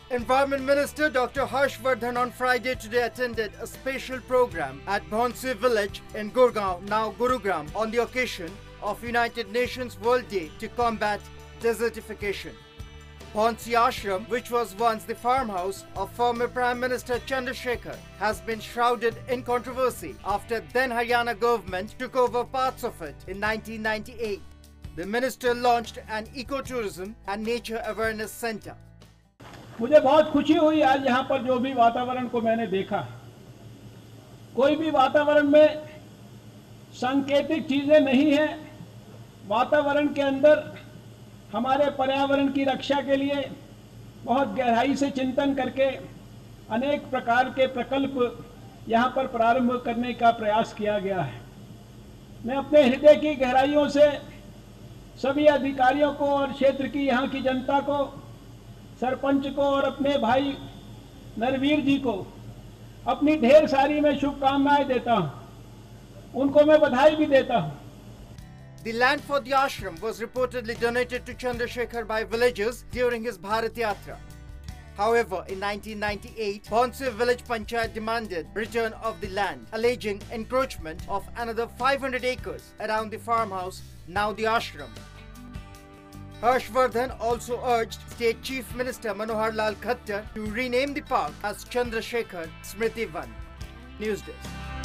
Environment Minister Dr. Vardhan on Friday today attended a special program at Bhondsi village in Gurgaon, now Gurugram, on the occasion of United Nations World Day to combat desertification. Bhondsi ashram, which was once the farmhouse of former Prime Minister Chandra Shekhar, has been shrouded in controversy after then Haryana government took over parts of it in 1998. The minister launched an ecotourism and nature awareness center. मुझे बहुत खुशी हुई आज यहाँ पर जो भी वातावरण को मैंने देखा। कोई भी वातावरण में सांकेतिक चीजें नहीं है। वातावरण के अंदर हमारे पर्यावरण की रक्षा के लिए बहुत गहराई से चिंतन करके अनेक प्रकार के प्रकल्प यहाँ पर प्रारंभ करने का प्रयास किया गया है। मैं अपने हृदय की गहराइयों से सभी अधिकारियों को और क्षेत्र की यहाँ की जनता को, सरपंच को और अपने भाई नरवीर जी को अपनी ढेर सारी मैं शुभकामनाएं देता हूँ। उनको मैं बधाई भी देता हूँ। The land for the ashram was reportedly donated to Chandra Shekhar by villagers during his Bharat Yatra. However, in 1998, Bhondsi village panchayat demanded return of the land, alleging encroachment of another 500 acres around the farmhouse, now the ashram. Vardhan also urged State Chief Minister Manohar Lal Khattar to rename the park as Chandra Shekhar Smriti Van. News Desk.